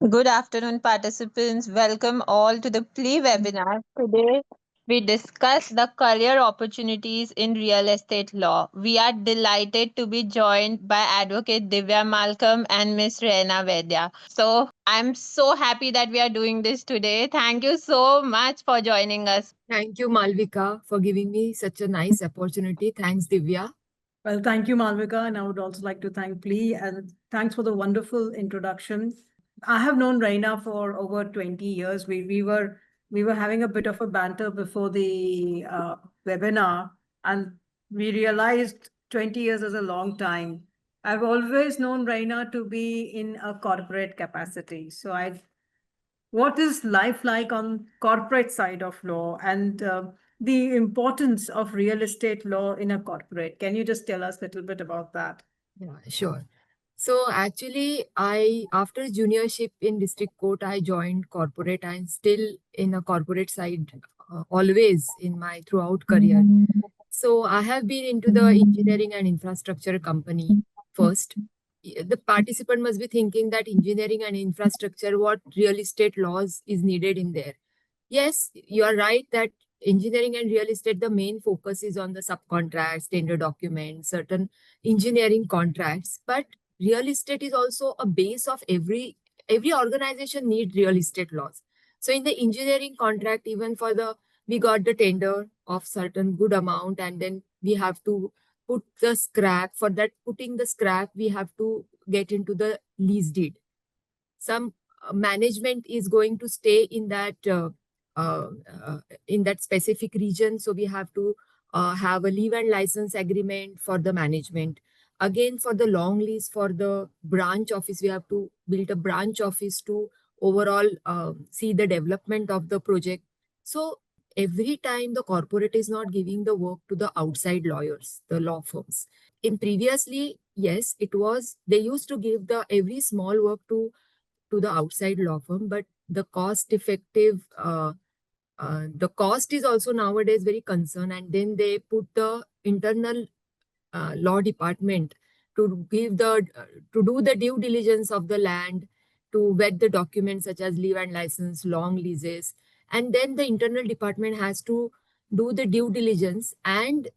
Good afternoon, participants. Welcome all to the PLEA webinar. Today, we discuss the career opportunities in real estate law. We are delighted to be joined by Advocate Divya Malcolm and Ms. Raina Vaidya. So, I'm so happy that we are doing this today. Thank you so much for joining us. Thank you, Malvika, for giving me such a nice opportunity. Thanks, Divya. Well, thank you, Malvika, and I would also like to thank Plee and thanks for the wonderful introduction. I have known Raina for over 20 years. We were having a bit of a banter before the webinar, and we realized 20 years is a long time. I've always known Raina to be in a corporate capacity. So what is life like on corporate side of law and the importance of real estate law in a corporate? Can you just tell us a little bit about that? Yeah, sure. So actually, after juniorship in district court, I joined corporate. I'm still in a corporate side always in my throughout career. So I have been into the engineering and infrastructure company first. The participant must be thinking that engineering and infrastructure, what real estate laws is needed in there. Yes, you are right that engineering and real estate, the main focus is on the subcontracts, tender documents, certain engineering contracts. But real estate is also a base of every organization need real estate laws. So in the engineering contract, even for the we got the tender of certain good amount, and then we have to put the scrap. For that putting the scrap, we have to get into the lease deed. Some management is going to stay uh, uh, in that specific region, so we have to have a leave and license agreement for the management. Again, for the long lease for the branch office, we have to build a branch office to overall see the development of the project. So every time the corporate is not giving the work to the outside lawyers, the law firms. In previously, yes, it was they used to give the every small work to the outside law firm, but the cost effective, the cost is also nowadays very concerned, and then they put the internal law department to give the to do the due diligence of the land, to vet the documents such as leave and license, long leases, and then the internal department has to do the due diligence and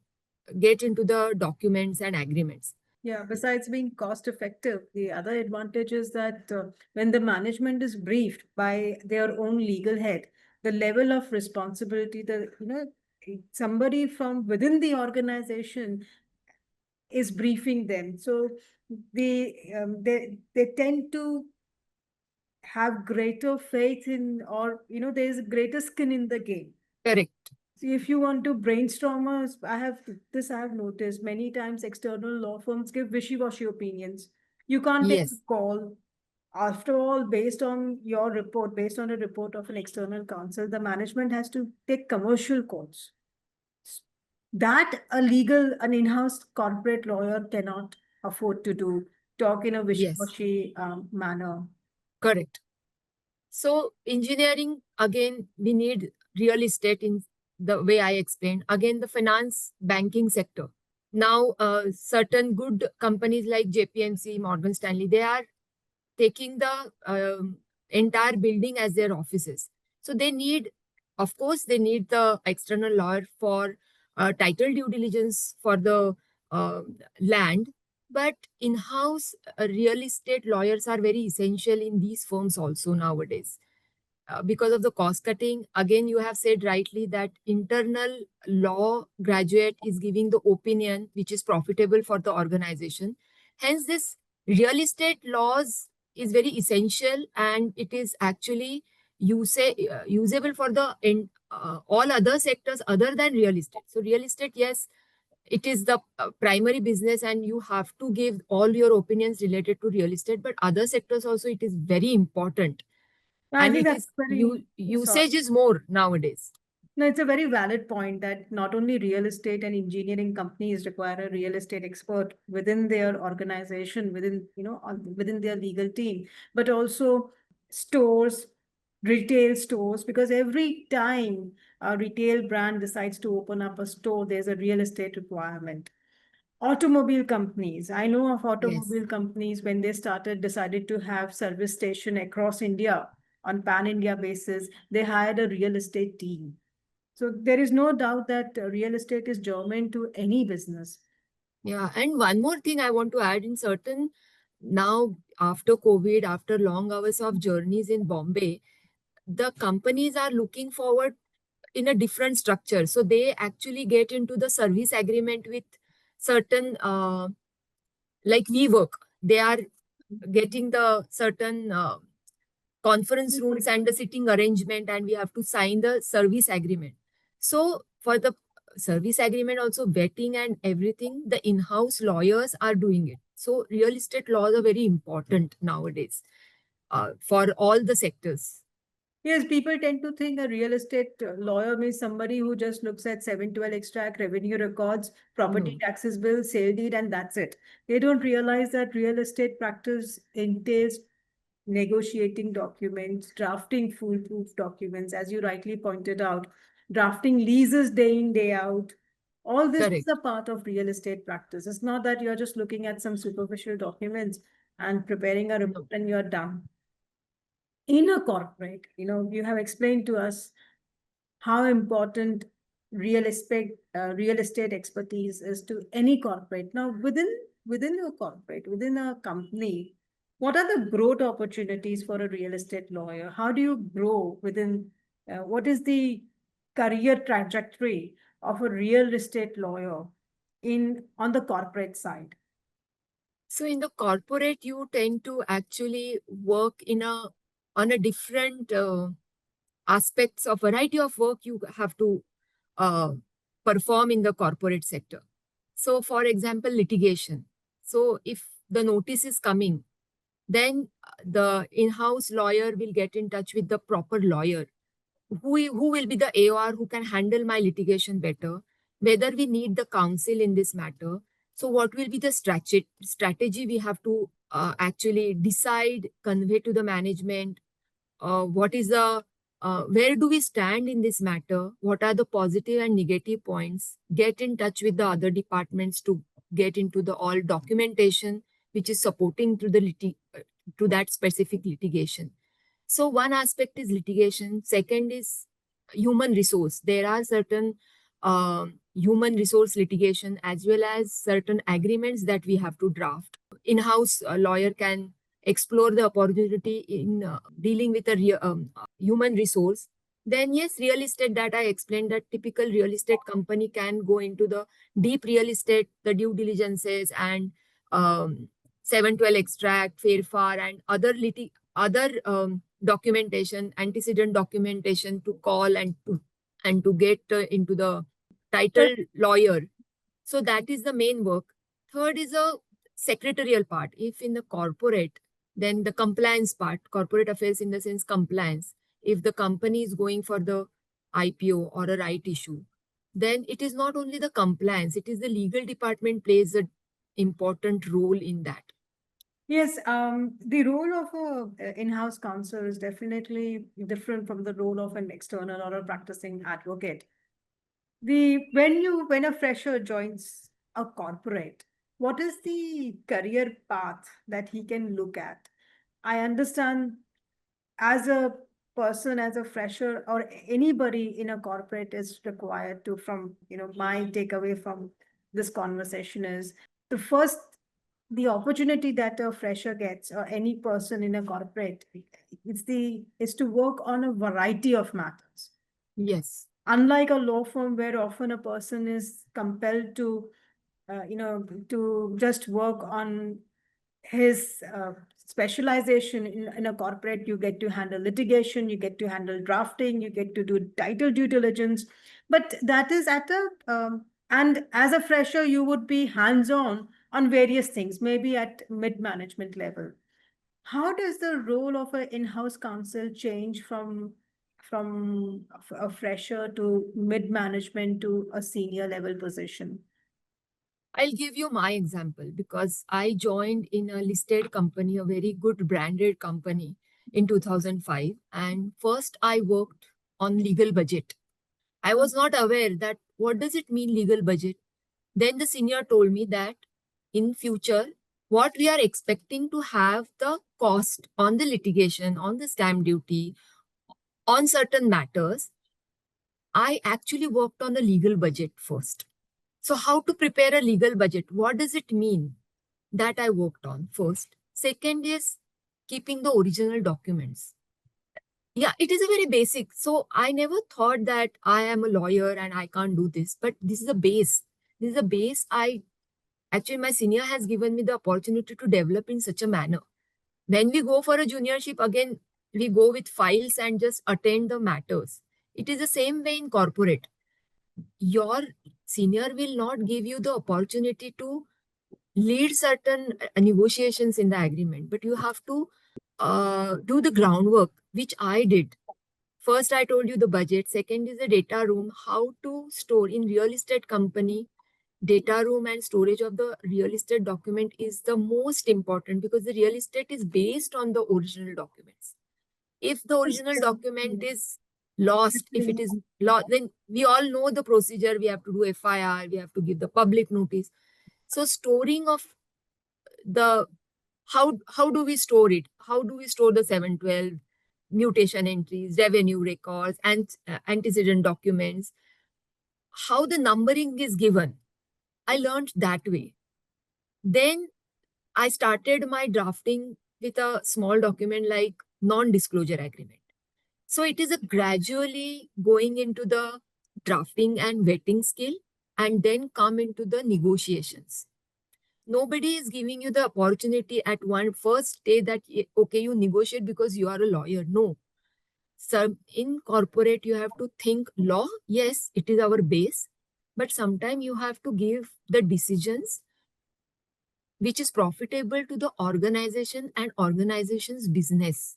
get into the documents and agreements. Yeah, besides being cost effective, the other advantage is that when the management is briefed by their own legal head, the level of responsibility, somebody from within the organization is briefing them. So they tend to have greater faith in, or there's greater skin in the game. Correct. See, if you want to brainstorm, I have noticed many times external law firms give wishy-washy opinions. You can't take a Yes. call. After all, based on your report, based on a report of an external counsel, the management has to take commercial calls. That an in-house corporate lawyer cannot afford to do, talk in a Yes. wishy-washy manner. Correct. So engineering, again, we need real estate in the way I explained. Again, the finance banking sector. Now, certain good companies like JPMC, Morgan Stanley, they are taking the entire building as their offices. So they need, of course, they need the external lawyer for title due diligence for the uh, land. But in-house real estate lawyers are very essential in these firms also nowadays. Because of the cost cutting, again, you have said rightly that internal law graduate is giving the opinion which is profitable for the organization. Hence, this real estate laws is very essential, and it is actually usable for the all other sectors other than real estate. So real estate, yes, it is the primary business, and you have to give all your opinions related to real estate, but other sectors also it is very important, I and think it that's is very, sorry. usage is more nowadays. No, it's a very valid point that not only real estate and engineering companies require a real estate expert within their organization, within their legal team, but also stores, retail stores, because every time a retail brand decides to open up a store, there's a real estate requirement. Automobile companies. I know of Yes. automobile companies when they decided to have service station across India on pan-India basis, they hired a real estate team. So there is no doubt that real estate is germane to any business. Yeah. And one more thing I want to add, in certain, now after COVID, after long hours of journeys in Bombay, the companies are looking forward in a different structure. So they actually get into the service agreement with certain, like we work. They are getting the certain conference rooms and the sitting arrangement, and we have to sign the service agreement. So for the service agreement, also vetting and everything, the in-house lawyers are doing it. So real estate laws are very important nowadays for all the sectors. Yes, people tend to think a real estate lawyer means somebody who just looks at 712 extract, revenue records, property No, taxes bill, sale deed, and that's it. They don't realize that real estate practice entails negotiating documents, drafting foolproof documents, as you rightly pointed out, drafting leases day in, day out. All this is a correct. part of real estate practice. It's not that you're just looking at some superficial documents and preparing a report No. and you're done. In a corporate, you have explained to us how important real estate expertise is to any corporate. Now, within your corporate, within a company, what are the growth opportunities for a real estate lawyer? How do you grow within? What is the career trajectory of a real estate lawyer in on the corporate side? So in the corporate, you tend to actually work in a on a different aspects of variety of work you have to uh, perform in the corporate sector. So, for example, litigation. So, if the notice is coming, then the in-house lawyer will get in touch with the proper lawyer who will be the AOR who can handle my litigation better, whether we need the counsel in this matter. So, what will be the strategy we have to actually decide, convey to the management, what is the where do we stand in this matter, what are the positive and negative points, get in touch with the other departments to get into the all documentation which is supporting to the to that specific litigation. So one aspect is litigation, second is human resource. There are certain human resource litigation as well as certain agreements that we have to draft. In-house lawyer can explore the opportunity in dealing with a human resource. Then yes, real estate, that I explained, that typical real estate company can go into the deep real estate, the due diligences and 712 extract, fair and other documentation, antecedent documentation to call and to get into the title lawyer. So that is the main work. Third is a secretarial part. If in the corporate, then the compliance part, corporate affairs in the sense compliance. If the company is going for the IPO or a right issue, then it is not only the compliance, it is the legal department plays an important role in that. Yes, the role of a in-house counsel is definitely different from the role of an external or a practicing advocate. When a fresher joins a corporate, what is the career path that he can look at? I understand as a person, as a fresher, or anybody in a corporate is required to, from my takeaway from this conversation is the first the opportunity that a fresher gets, or any person in a corporate, is to work on a variety of matters, Yes. unlike a law firm where often a person is compelled to to just work on his specialization. In a corporate, you get to handle litigation, you get to handle drafting, you get to do title due diligence, but that is at a and as a fresher you would be hands on various things, maybe at mid management level. How does the role of an in-house counsel change from a fresher to mid management to a senior level position? I'll give you my example because I joined in a listed company, a very good branded company in 2005. And first I worked on legal budget. I was not aware that what does it mean legal budget. Then the senior told me that in future, what we are expecting to have the cost on the litigation, on the stamp duty, on certain matters, I actually worked on a legal budget first. So how to prepare a legal budget? What does it mean? That I worked on first. Second is keeping the original documents. Yeah, it is a very basic. So I never thought that I am a lawyer and I can't do this, but this is a base. This is a base I actually my senior has given me the opportunity to develop in such a manner. When we go for a juniorship, again, we go with files and just attend the matters. It is the same way in corporate. Your senior will not give you the opportunity to lead certain negotiations in the agreement, but you have to do the groundwork, which I did. First, I told you the budget. Second is the data room, how to store in real estate company. Data room and storage of the real estate document is the most important because the real estate is based on the original documents. If the original document is lost, if it is lost, then we all know the procedure. We have to do FIR, we have to give the public notice. So storing of the how do we store it? How do we store the 712 mutation entries, revenue records, and antecedent documents? How the numbering is given? I learned that way. Then I started my drafting with a small document like non-disclosure agreement. So it is a gradually going into the drafting and vetting skill and then come into the negotiations. Nobody is giving you the opportunity at one first day that, okay, you negotiate because you are a lawyer. No. So in corporate, you have to think law. Yes, it is our base. But sometimes you have to give the decisions which is profitable to the organization and organization's business.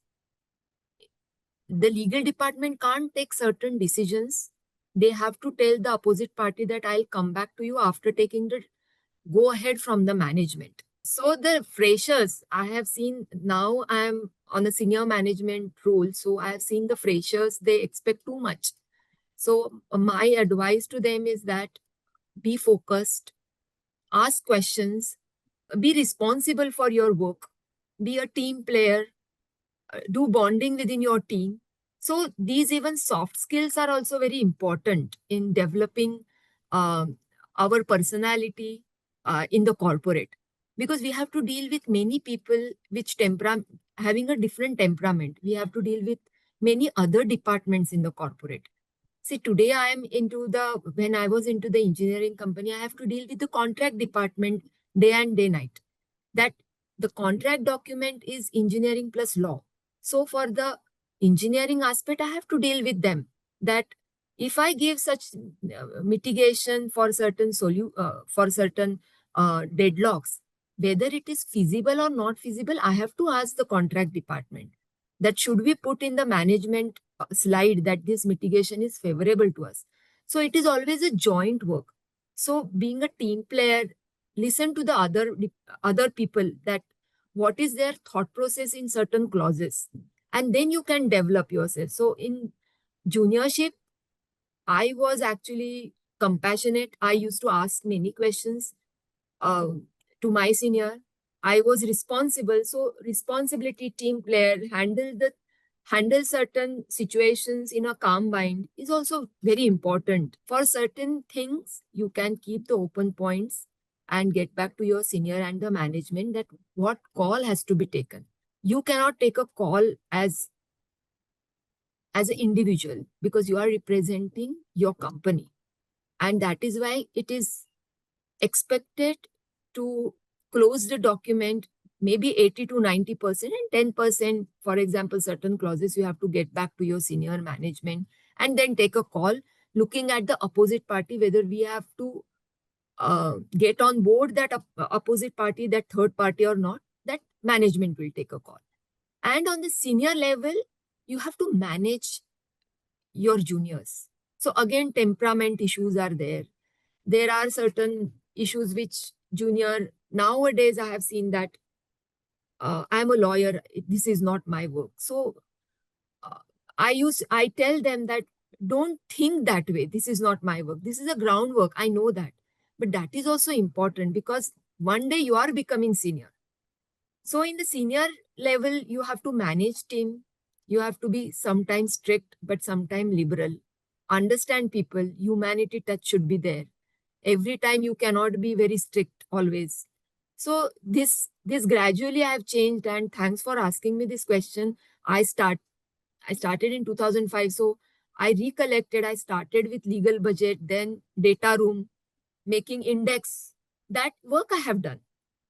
The legal department can't take certain decisions. They have to tell the opposite party that I'll come back to you after taking the go ahead from the management. So the freshers, I have seen now I'm on a senior management role. So I have seen the freshers, they expect too much. So my advice to them is that be focused, ask questions, be responsible for your work, be a team player, do bonding within your team. So these even soft skills are also very important in developing our personality in the corporate, because we have to deal with many people which having a different temperament. We have to deal with many other departments in the corporate. See, today when I was into the engineering company, I have to deal with the contract department day and day night. That the contract document is engineering plus law. So for the engineering aspect, I have to deal with them. That if I give such mitigation for certain deadlocks, whether it is feasible or not feasible, I have to ask the contract department that should we put in the management slide that this mitigation is favorable to us. So it is always a joint work. So being a team player, listen to the other people that what is their thought process in certain clauses, and then you can develop yourself. So in juniorship, I was actually compassionate. I used to ask many questions uh, to my senior. I was responsible. So responsibility, team player, handle certain situations in a calm mind is also very important. For certain things, you can keep the open points and get back to your senior and the management that what call has to be taken. You cannot take a call as an individual because you are representing your company. And that is why it is expected to close the document maybe 80 to 90% and 10%, for example, certain clauses you have to get back to your senior management and then take a call looking at the opposite party, whether we have to get on board that opposite party, that third party or not, that management will take a call. And on the senior level, you have to manage your juniors. So again, temperament issues are there. There are certain issues which junior, nowadays I have seen that I'm a lawyer, this is not my work. So uh, I tell them that don't think that way. This is not my work. This is a groundwork. I know that. But that is also important because one day you are becoming senior. So in the senior level, you have to manage team. You have to be sometimes strict, but sometimes liberal. Understand people, humanity touch should be there. Every time you cannot be very strict always. So this gradually I have changed, and thanks for asking me this question. I started in 2005. So I recollected, I started with legal budget, then data room, making index. That work I have done,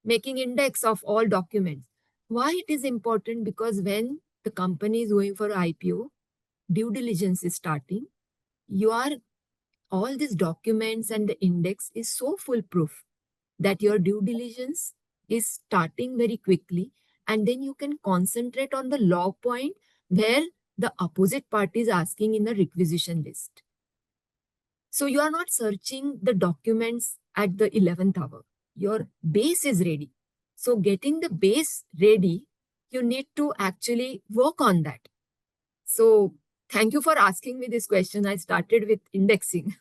making index of all documents. Why it is important? Because when the company is going for IPO, due diligence is starting, you are all these documents and the index is so foolproof that your due diligence is starting very quickly, and then you can concentrate on the law point where the opposite party is asking in the requisition list. So you are not searching the documents at the 11th hour. Your base is ready. So getting the base ready, you need to actually work on that. So thank you for asking me this question. I started with indexing.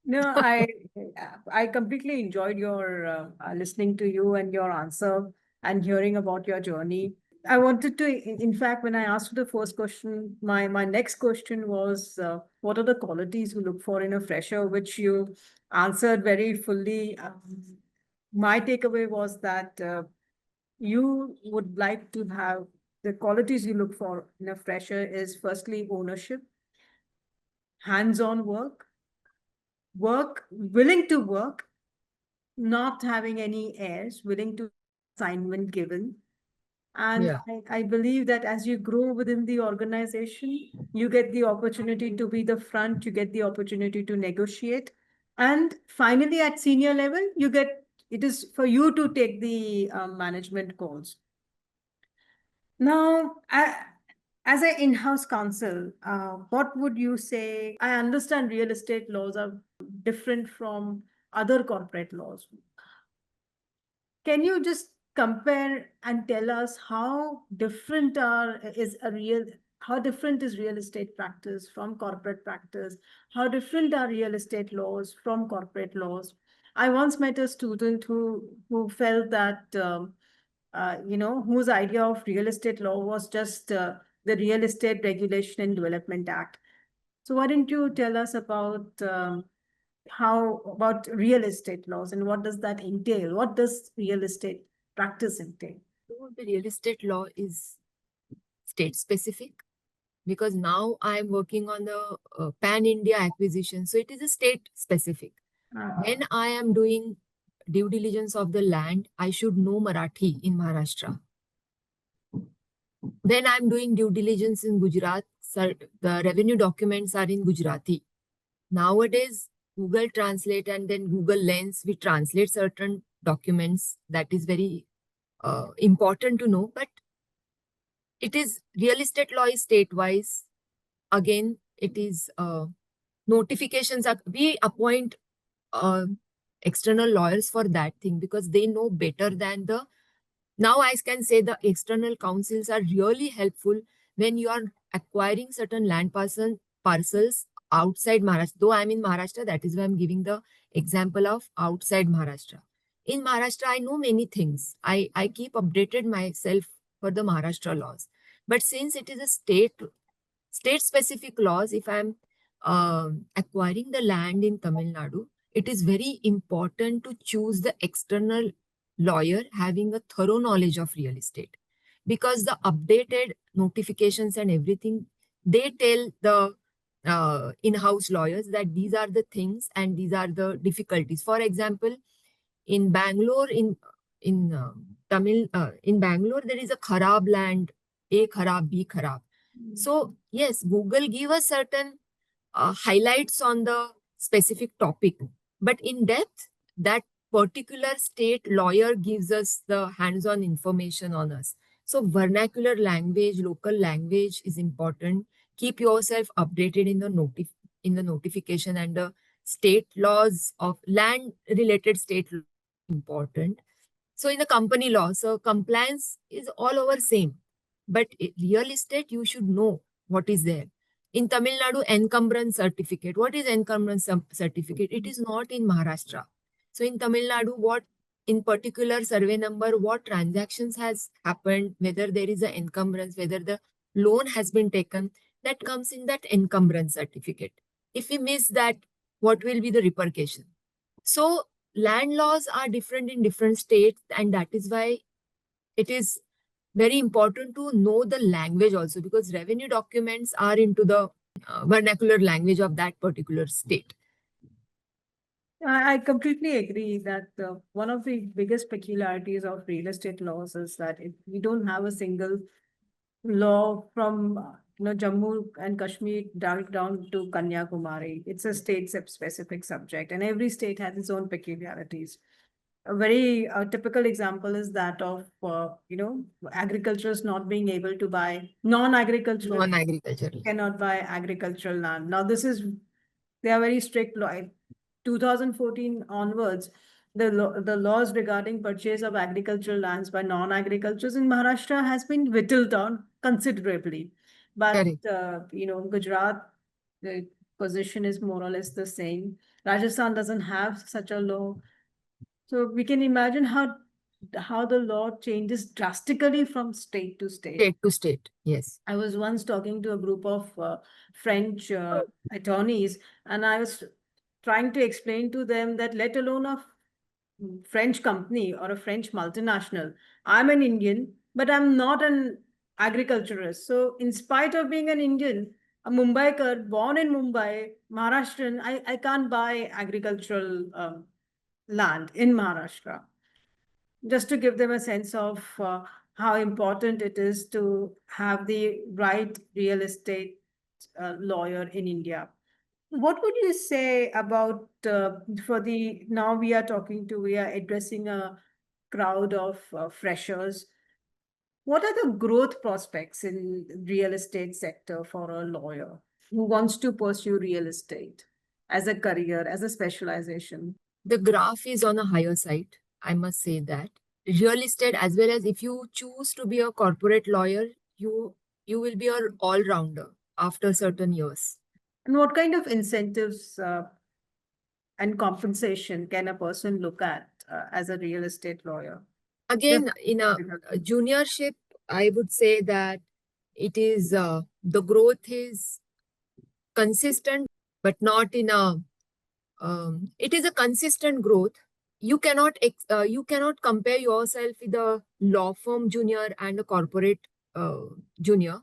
No, I completely enjoyed your listening to you and your answer and hearing about your journey. I wanted to, in fact, when I asked the first question, my next question was, what are the qualities you look for in a fresher, which you answered very fully. My takeaway was that you would like to have the qualities you look for in a fresher is firstly ownership, hands-on work, willing to work, not having any airs, willing to assignment given. And Yeah. I believe that as you grow within the organization, you get the opportunity to be the front, you get the opportunity to negotiate. And finally, at senior level, it is for you to take the management calls. Now, as an in-house counsel, what would you say? I understand real estate laws are different from other corporate laws. Can you just compare and tell us how different is real estate practice from corporate practice? How different are real estate laws from corporate laws? I once met a student who felt that whose idea of real estate law was just the Real Estate Regulation and Development Act. So why don't you tell us about how about real estate laws and what does that entail? What does real estate practice entail? So the real estate law is state specific because now I am working on the pan India acquisition. So it is a state specific. When I am doing due diligence of the land, I should know Marathi in Maharashtra. When I'm doing due diligence in Gujarat, sir, the revenue documents are in Gujarati. Nowadays, Google Translate and then Google Lens, we translate certain documents. That is very important to know. But it is real estate law is state-wise. Again, it is notifications. We appoint uh, external lawyers for that thing because they know better than the. Now I can say the external counsels are really helpful when you are acquiring certain land parcels outside Maharashtra. Though I'm in Maharashtra, that is why I'm giving the example of outside Maharashtra. In Maharashtra, I know many things. I keep updated myself for the Maharashtra laws. But since it is a state specific laws, if I'm acquiring the land in Tamil Nadu, it is very important to choose the external lawyer having a thorough knowledge of real estate because the updated notifications and everything, they tell the in-house lawyers that these are the things and these are the difficulties. For example, in Bangalore, in Bangalore, there is a kharab land, A kharab, B kharab. So yes, Google give us certain highlights on the specific topic, but in depth, that particular state lawyer gives us the hands-on information on us. So vernacular language, local language is important. Keep yourself updated in the notification, and the state laws of land related state law important. So in the company law, so compliance is all over same, but real estate you should know what is there. In Tamil Nadu, encumbrance certificate. What is encumbrance certificate? It is not in Maharashtra. So in Tamil Nadu, what in particular survey number, what transactions has happened, whether there is an encumbrance, whether the loan has been taken, that comes in that encumbrance certificate. If we miss that, what will be the repercussion? So land laws are different in different states, and that is why it is very important to know the language also, because revenue documents are into the vernacular language of that particular state. I completely agree that one of the biggest peculiarities of real estate laws is that we don't have a single law from Jammu and Kashmir down to Kanyakumari. It's a state specific subject, and every state has its own peculiarities. A very typical example is that of agriculturists not being able to buy non-agricultural Non-agricultural. cannot buy agricultural land. Now this is they are very strict law. 2014 onwards, the laws regarding purchase of agricultural lands by non-agriculturists in Maharashtra has been whittled down considerably. But Correct. Gujarat, the position is more or less the same. Rajasthan doesn't have such a law. So we can imagine how the law changes drastically from state to state. State to state, yes. I was once talking to a group of French attorneys, and I was trying to explain to them that let alone a French company or a French multinational, I'm an Indian, but I'm not an agriculturist. So, in spite of being an Indian, a Mumbaikar born in Mumbai, Maharashtrian, I can't buy agricultural land in Maharashtra. Just to give them a sense of how important it is to have the right real estate lawyer in India. What would you say about for the now we are addressing a crowd of freshers. What are the growth prospects in real estate sector for a lawyer who wants to pursue real estate as a career, as a specialization? The graph is on a higher side, I must say that. Real estate, as well as if you choose to be a corporate lawyer, you will be an all-rounder after certain years. And what kind of incentives and compensation can a person look at as a real estate lawyer? Just Again, in a juniorship, I would say that it is the growth is consistent, but not in a it is a consistent growth. You cannot compare yourself with a law firm junior and a corporate junior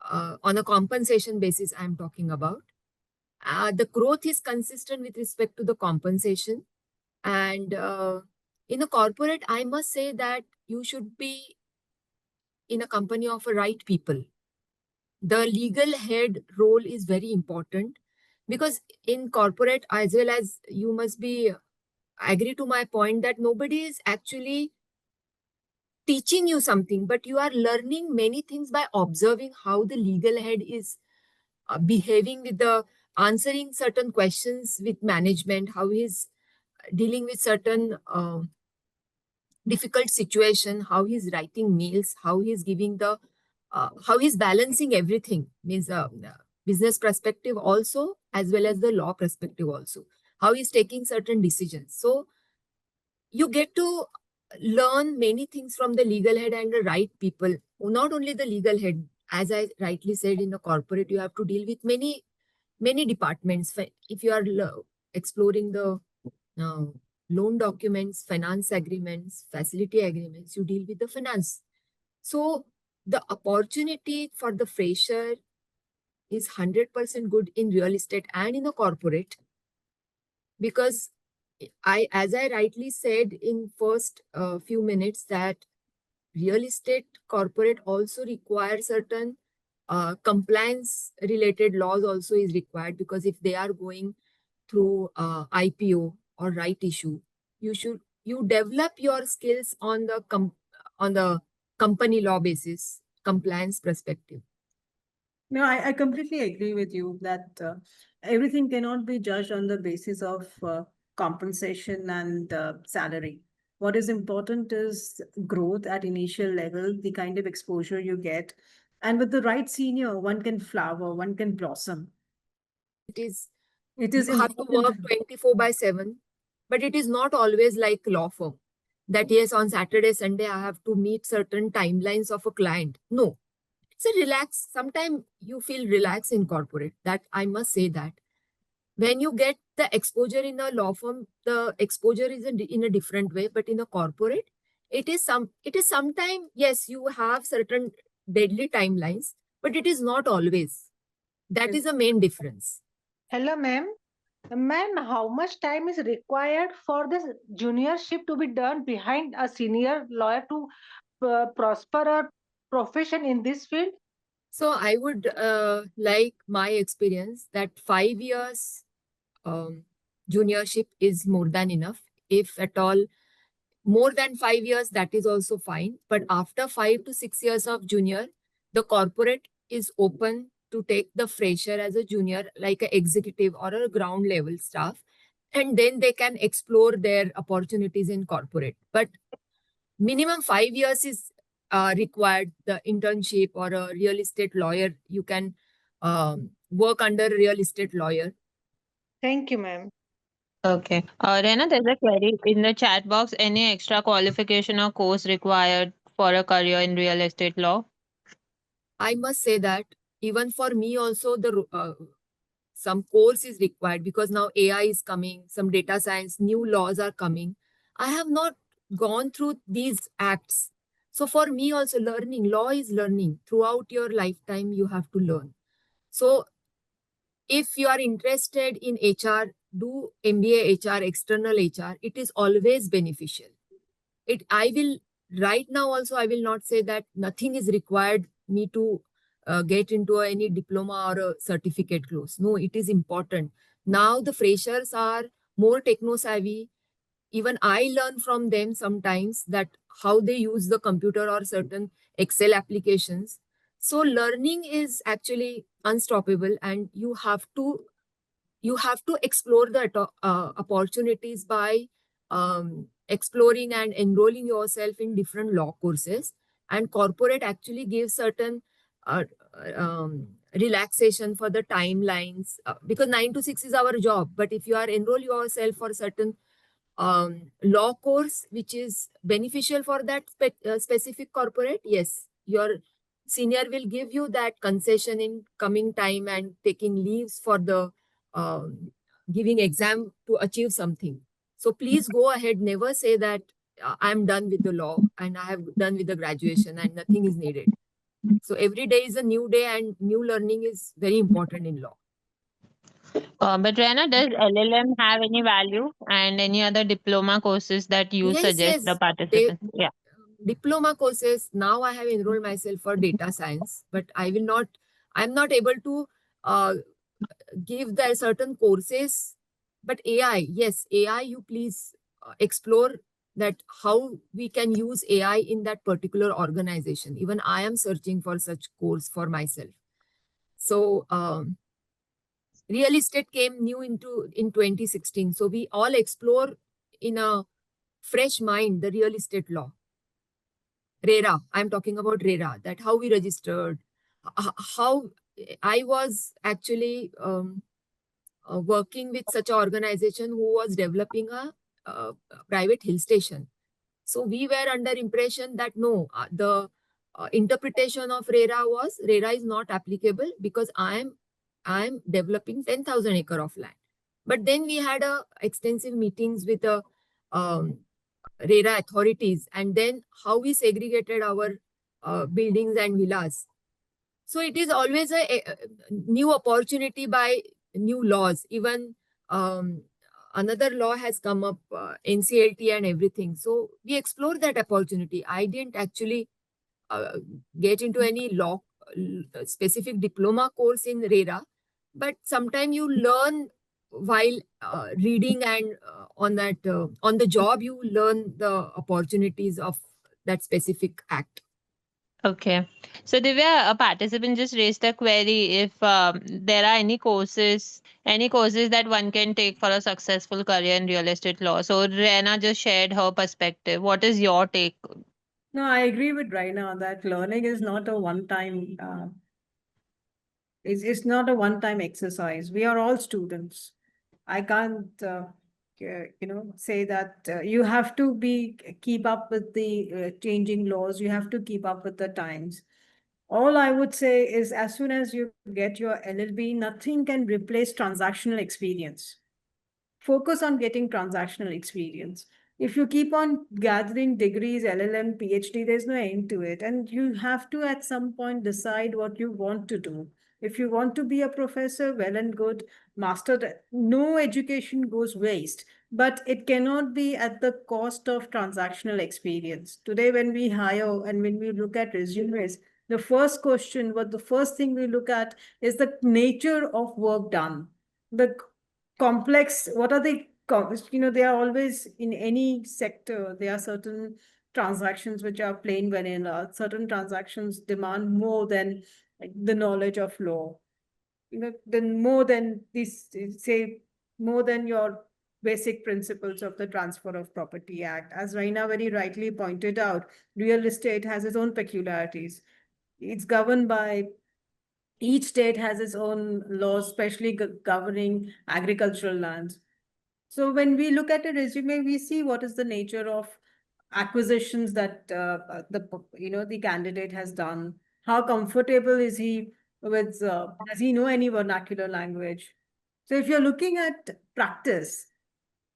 on a compensation basis. I'm talking about the growth is consistent with respect to the compensation, and in a corporate, I must say that you should be in a company of a right people. The legal head role is very important, because in corporate, as well as you must be agree to my point that nobody is actually teaching you something, but you are learning many things by observing how the legal head is behaving with the answering certain questions with management, how he's dealing with certain difficult situation, how he's writing mails, how he's giving the how he's balancing everything, means business perspective also as well as the law perspective also, how he's taking certain decisions. So you get to learn many things from the legal head and the right people. Not only the legal head, as I rightly said, in a corporate you have to deal with many departments. If you are exploring the uh, loan documents, finance agreements, facility agreements, you deal with the finance. So the opportunity for the fresher is 100% good in real estate and in a corporate, because as I rightly said in first few minutes, that real estate corporate also requires certain compliance related laws also is required, because if they are going through IPO or right issue, you develop your skills on on the company law basis, compliance perspective. No, I completely agree with you that everything cannot be judged on the basis of compensation and salary. What is important is growth at initial level, the kind of exposure you get. And with the right senior, one can flower, one can blossom. It is It you is have to important. work 24/7. But it is not always like law firm that yes, on Saturday, Sunday, I have to meet certain timelines of a client. No, it's a relax. Sometimes you feel relaxed in corporate. That I must say that when you get the exposure in a law firm, the exposure is in a different way. But in a corporate, it is sometime, yes, you have certain deadly timelines, but it is not always. That is the main difference. Hello, ma'am. Ma'am, how much time is required for this juniorship to be done behind a senior lawyer to prosper a profession in this field? So I would like my experience that 5 years um, juniorship is more than enough. If at all more than 5 years, that is also fine. But after 5 to 6 years of junior, the corporate is open to take the fresher as a junior, like an executive or a ground level staff, and then they can explore their opportunities in corporate. But minimum 5 years is required. The internship or a real estate lawyer, you can work under a real estate lawyer. Thank you, ma'am. Okay. Rena, there's a query in the chat box. Any extra qualification or course required for a career in real estate law? I must say that even for me also, the some course is required because now AI is coming, some data science, new laws are coming. I have not gone through these acts. So for me also, learning law is learning throughout your lifetime. You have to learn. So if you are interested in HR, do MBA HR, external HR. It is always beneficial. I will, right now also, I will not say that nothing is required me to get into any diploma or a certificate course. No, it is important. Now the freshers are more techno savvy. Even I learn from them sometimes that how they use the computer or certain Excel applications. So learning is actually unstoppable, and you have to explore the opportunities by exploring and enrolling yourself in different law courses. And corporate actually gives certain uh, relaxation for the timelines, because 9 to 6 is our job. But if you are enroll yourself for certain law course which is beneficial for that specific corporate, yes, your senior will give you that concession in coming time and taking leaves for the um, giving exam to achieve something. So please go ahead, never say that I'm done with the law and I have done with the graduation and nothing is needed. So every day is a new day and new learning is very important in law. But Rena, does LLM have any value and any other diploma courses that you Yes, suggest the yes. They participants? Yeah. diploma courses. Now I have enrolled myself for data science, but I'm not able to uh, give the certain courses. But AI, yes, AI, you please explore that how we can use AI in that particular organization. Even I am searching for such course for myself. So real estate came new into in 2016. So we all explore in a fresh mind the real estate law. RERA, I'm talking about RERA, that how we registered, how I was actually working with such an organization who was developing a private hill station. So we were under impression that no, the interpretation of RERA was RERA is not applicable because I'm developing 10,000 acre of land. But then we had extensive meetings with the um, RERA authorities, and then how we segregated our buildings and villas. So it is always a new opportunity by new laws. Even another law has come up, NCLT and everything. So we explore that opportunity. I didn't actually uh, get into any law specific diploma course in RERA, but sometimes you learn while reading and on the job you learn the opportunities of that specific act. Okay. So Divya, a participant just raised a query if there are any courses that one can take for a successful career in real estate law. So Rena just shared her perspective. What is your take? No, I agree with Raina that learning is not a it's not a one-time exercise. We are all students. I can't say that you have to be keep up with the changing laws. You have to keep up with the times. All I would say is, as soon as you get your LLB, nothing can replace transactional experience. Focus on getting transactional experience. If you keep on gathering degrees, LLM, PhD, there's no end to it. And you have to at some point decide what you want to do. If you want to be a professor, well and good, master, no education goes waste, but it cannot be at the cost of transactional experience. Today, when we hire and when we look at resumes, the first question, what the first thing we look at is the nature of work done. The complex, what are the they are always in any sector, there are certain transactions which are plain vanilla. Certain transactions demand more than the knowledge of law, then more than this, say, more than your basic principles of the Transfer of Property Act. As Raina very rightly pointed out, real estate has its own peculiarities. It's governed by, each state has its own laws, especially governing agricultural lands. So when we look at a resume, we see what is the nature of acquisitions that the candidate has done. How comfortable is he with? Does he know any vernacular language? So if you're looking at practice,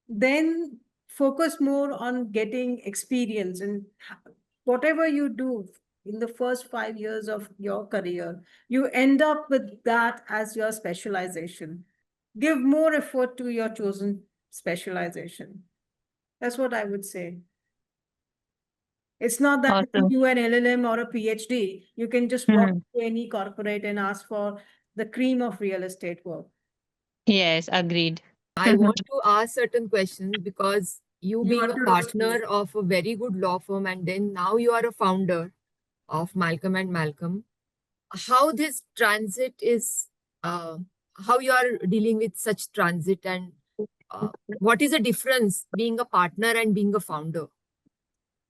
then focus more on getting experience, and whatever you do in the first 5 years of your career, you end up with that as your specialization. Give more effort to your chosen specialization. That's what I would say. It's not that if you Awesome. do an LLM or a PhD, you can just walk Hmm. to any corporate and ask for the cream of real estate work. Yes, agreed. I want to ask certain questions because you You being want a to roast me. partner of a very good law firm and then now you are a founder of Malcolm and Malcolm, how this transit is, uh, how you are dealing with such transit, and what is the difference being a partner and being a founder?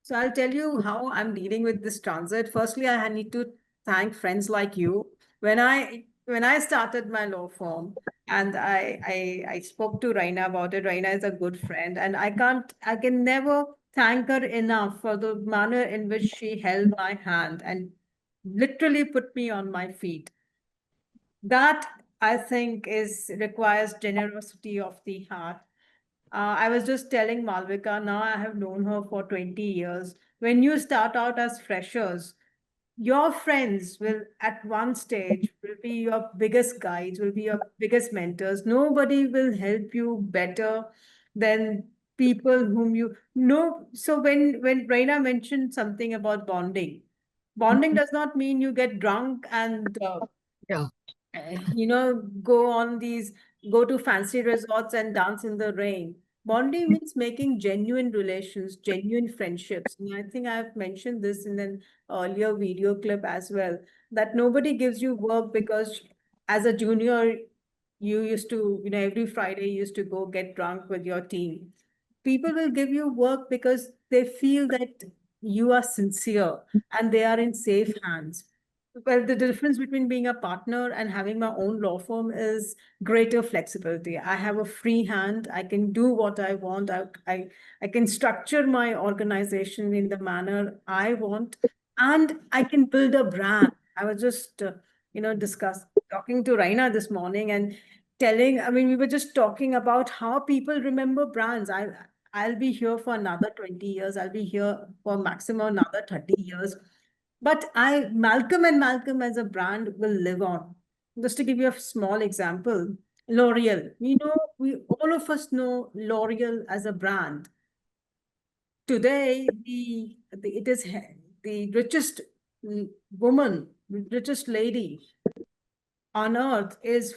So I'll tell you how I'm dealing with this transit. Firstly, I need to thank friends like you. When I started my law firm, and I spoke to Raina about it. Raina is a good friend, and I can never thank her enough for the manner in which she held my hand and literally put me on my feet. That, I think, is requires generosity of the heart. I was just telling Malvika, now I have known her for 20 years. When you start out as freshers, your friends will at one stage will be your biggest guides, will be your biggest mentors. Nobody will help you better than people whom you know. So when Raina mentioned something about bonding does not mean you get drunk and Yeah, go on these, go to fancy resorts and dance in the rain. Bonding means making genuine relations, genuine friendships. And I think I've mentioned this in an earlier video clip as well, that nobody gives you work because as a junior, you used to, every Friday you used to go get drunk with your team. People will give you work because they feel that you are sincere and they are in safe hands. Well, the difference between being a partner and having my own law firm is greater flexibility. I have a free hand. I can do what I want. I can structure my organization in the manner I want, and I can build a brand. I was just, talking to Raina this morning and I mean, we were just talking about how people remember brands. I'll be here for another 20 years. I'll be here for maximum another 30 years. But Malcolm and Malcolm as a brand will live on. Just to give you a small example, L'Oreal. We all of us know L'Oreal as a brand. Today, it is the richest woman, richest lady on earth is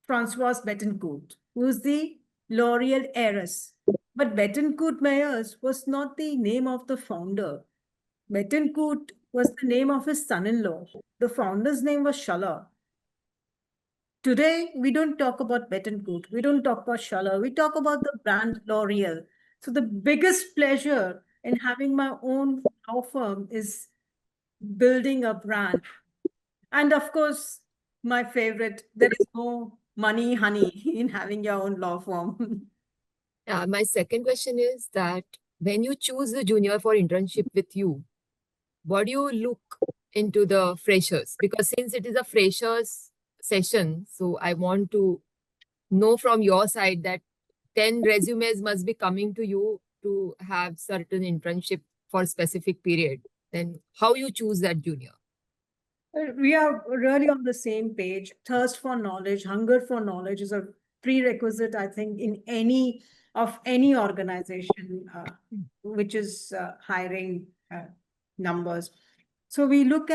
Francoise Bettencourt, who's the L'Oreal heiress. But Bettencourt Meyers was not the name of the founder. Bettencourt was the name of his son-in-law. The founder's name was Schaller. Today, we don't talk about Bettencourt. We don't talk about Schaller. We talk about the brand L'Oreal. So the biggest pleasure in having my own law firm is building a brand. And of course, my favorite, there is no money, honey, in having your own law firm. My second question is that when you choose the junior for internship with you, what do you look into the freshers? Because since it is a freshers session, so I want to know from your side that 10 resumes must be coming to you to have certain internship for specific period. Then how you choose that junior? We are really on the same page. Thirst for knowledge, hunger for knowledge is a prerequisite, I think, in any organization which is hiring numbers. So we look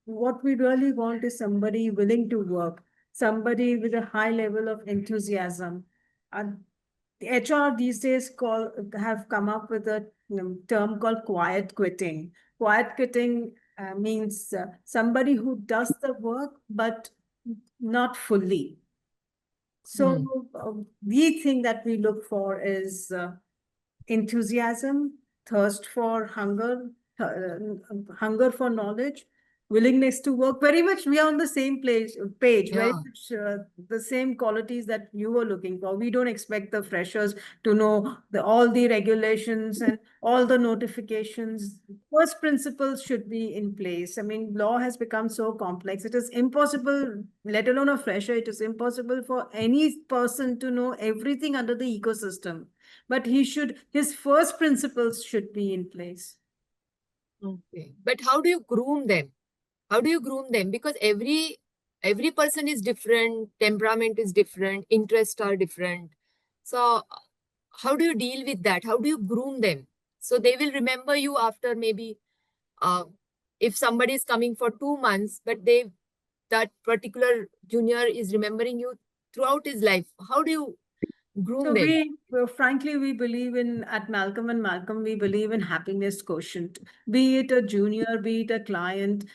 what we really want is somebody willing to work, somebody with a high level of enthusiasm. And the HR these days have come up with a term called quiet quitting. Quiet quitting means somebody who does the work but not fully. Hmm. So the thing that we look for is enthusiasm, thirst for hunger for knowledge, willingness to work. Very much, we are on the same page. Very Yeah. much the same qualities that you were looking for. We don't expect the freshers to know all the regulations and all the notifications. First principles should be in place. I mean, law has become so complex. It is impossible, let alone a fresher, it is impossible for any person to know everything under the ecosystem, but his first principles should be in place. Okay. But how do you groom them? How do you groom them? Because every person is different, temperament is different, interests are different. So how do you deal with that? How do you groom them? So they will remember you after maybe uh, if somebody is coming for 2 months, but that particular junior is remembering you throughout his life. How do you groom So them? frankly, we believe at Malcolm and Malcolm, we believe in happiness quotient. Be it a junior, be it a client,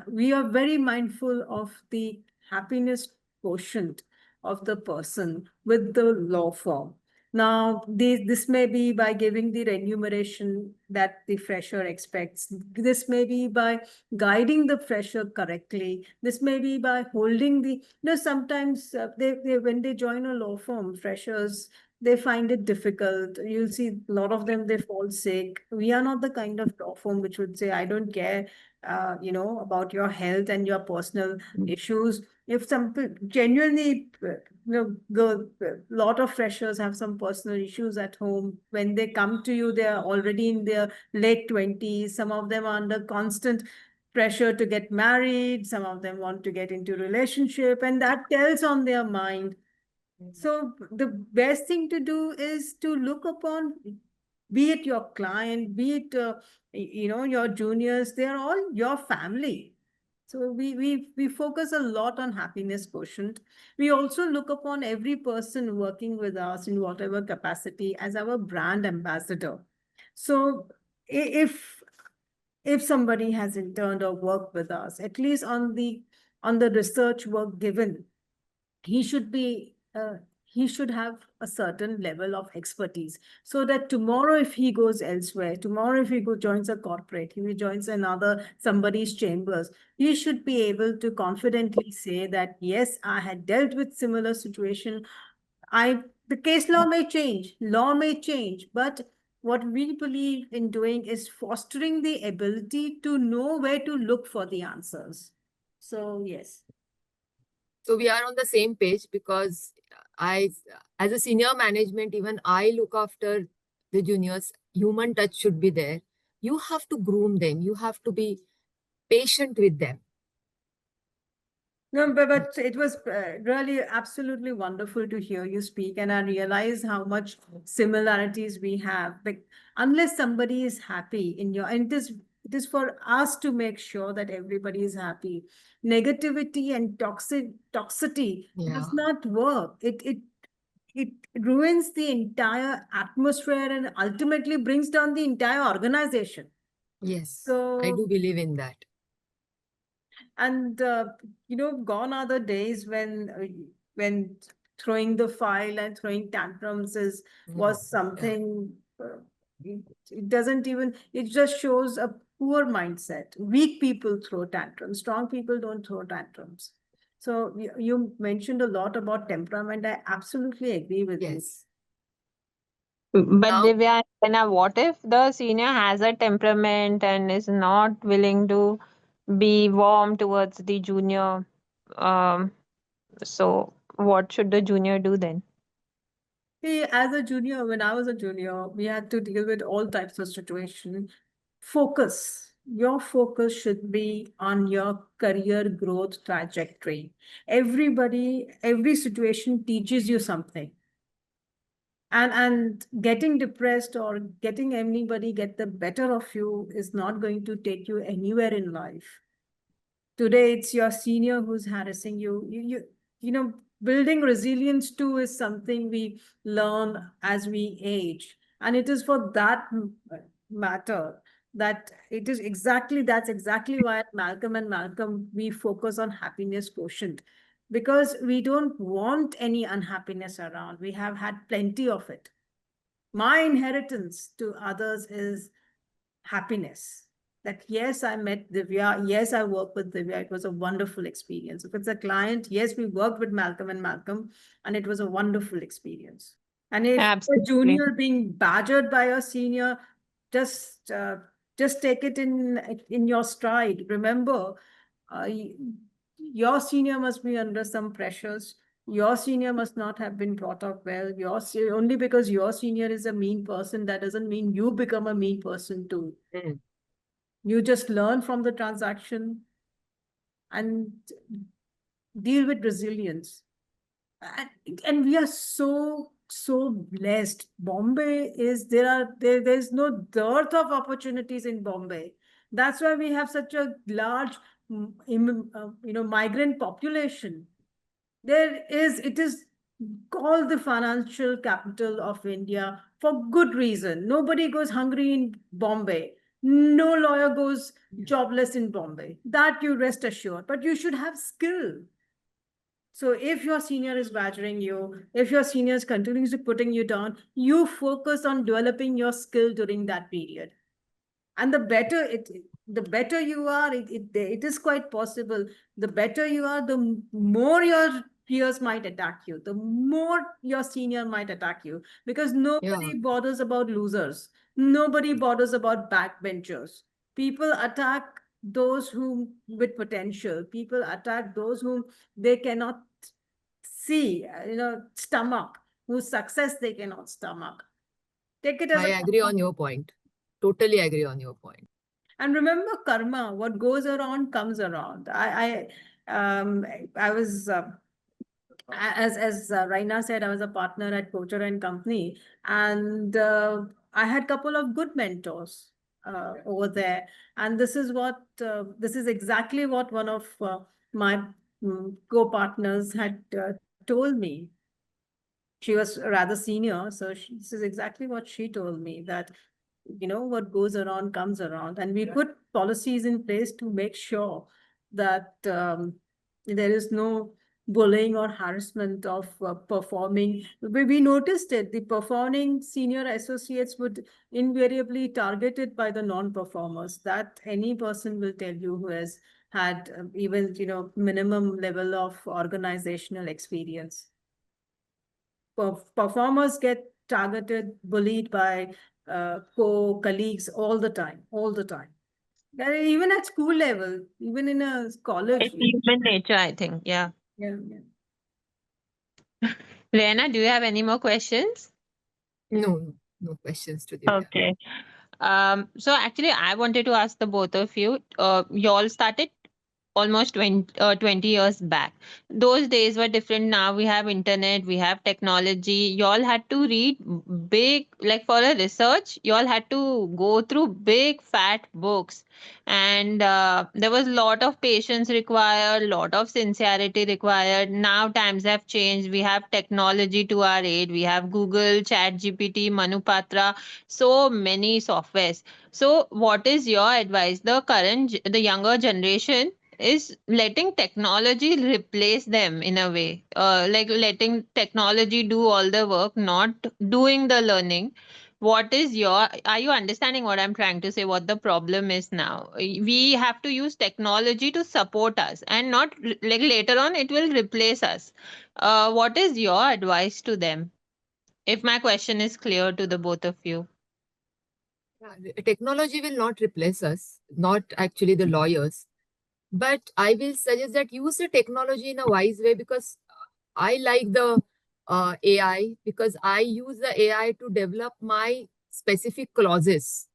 we are very mindful of the happiness quotient of the person with the law firm. Now, this may be by giving the remuneration that the fresher expects. This may be by guiding the fresher correctly. This may be by holding sometimes when they join a law firm, freshers, they find it difficult. You'll see a lot of them, they fall sick. We are not the kind of law firm which would say, I don't care, about your health and your personal issues. If some genuinely, lot of freshers have some personal issues at home. When they come to you, they are already in their late 20s. Some of them are under constant pressure to get married. Some of them want to get into relationship, and that tells on their mind. So the best thing to do is to look upon, be it your client, be it your juniors, they are all your family. So we focus a lot on happiness quotient. We also look upon every person working with us in whatever capacity as our brand ambassador. So if somebody has interned or worked with us, at least on the research work given, he should be he should have a certain level of expertise, so that tomorrow if he goes elsewhere, tomorrow if joins a corporate, he joins another somebody's chambers, he should be able to confidently say that yes, I had dealt with similar situation. I The case law may change, but what we believe in doing is fostering the ability to know where to look for the answers. So yes. So we are on the same page because I, as a senior management, even I look after the juniors. Human touch should be there. You have to groom them. You have to be patient with them. No, but it was really absolutely wonderful to hear you speak, and I realize how much similarities we have. But unless somebody is happy in your, and it is for us to make sure that everybody is happy. Negativity and toxicity Yeah. does not work. It ruins the entire atmosphere and ultimately brings down the entire organization. Yes, I So do believe in that. and gone are the days when throwing the file and throwing tantrums is No. was Yeah. something. It doesn't even. It just shows a poor mindset. Weak people throw tantrums. Strong people don't throw tantrums. So you mentioned a lot about temperament. I absolutely agree with you. Yes. But Now, Divya, what if the senior has a temperament and is not willing to be warm towards the junior? Um, so what should the junior do then? See, as a junior, when I was a junior, we had to deal with all types of situation. Focus. Your focus should be on your career growth trajectory. Every situation teaches you something. And getting depressed or getting anybody get the better of you is not going to take you anywhere in life. Today it's your senior who's harassing you. Building resilience too is something we learn as we age, and it is for that matter that it is exactly that's exactly why at Malcolm and Malcolm we focus on happiness quotient, because we don't want any unhappiness around. We have had plenty of it. My inheritance to others is happiness. That yes, I met Divya. Yes, I worked with Divya. It was a wonderful experience. If it's a client, yes, we worked with Malcolm and Malcolm, and it was a wonderful experience. And if a Absolutely. junior being badgered by a senior, just uh, just take it in your stride. Remember, uh, your senior must be under some pressures. Your senior must not have been brought up well. Only because your senior is a mean person, that doesn't mean you become a mean person too. mm, You just learn from the transaction and deal with resilience. And we are so blessed. Bombay is there's no dearth of opportunities in Bombay. That's why we have such a large migrant population. It is called the financial capital of India for good reason. Nobody goes hungry in Bombay. No lawyer goes jobless in Bombay. That you rest assured. But you should have skill. So if your senior is badgering you, if your senior is continuously putting you down, you focus on developing your skill during that period. And the better you are, it is quite possible. The better you are, the more your peers might attack you, the more your senior might attack you, because yeah, nobody bothers about losers. Nobody bothers about backbenchers. People attack those whom with potential. People attack those whom they cannot see, stomach, whose success they cannot stomach. Take it as I a agree on your point. Totally agree on your point. And remember, karma, what goes around comes around. I was, as Raina said, I was a partner at Pocher and Company, and I had a couple of good mentors over there. And this is exactly what one of my co-partners had told me. She was rather senior, so this is exactly what she told me, that what goes around comes around, and we put policies in place to make sure that there is no bullying or harassment of performing. We noticed it, the performing senior associates would invariably targeted by the non-performers. That any person will tell you who has had even minimum level of organizational experience. Performers get targeted, bullied by colleagues all the time. Even at school level, even in a college. It's human nature, I think. Yeah. Yeah, yeah. Lena, do you have any more questions? No, no, no questions to Divya. Okay. So actually, I wanted to ask the both of you. You all started almost 20 years back. Those days were different. Now we have internet, we have technology. You all had to read big, like for a research, you all had to go through big fat books. And there was a lot of patience required, lot of sincerity required. Now times have changed. We have technology to our aid. We have Google, Chat GPT, Manupatra, so many softwares. So what is your advice? The younger generation is letting technology replace them in a way, like letting technology do all the work, not doing the learning. What is your Are you understanding what I'm trying to say, what the problem is now? We have to use technology to support us, and not like later on it will replace us. What is your advice to them? If my question is clear to the both of you. Yeah, technology will not replace us, not actually the lawyers. But I will suggest that use the technology in a wise way, because I like the AI, because I use the AI to develop my specific clauses.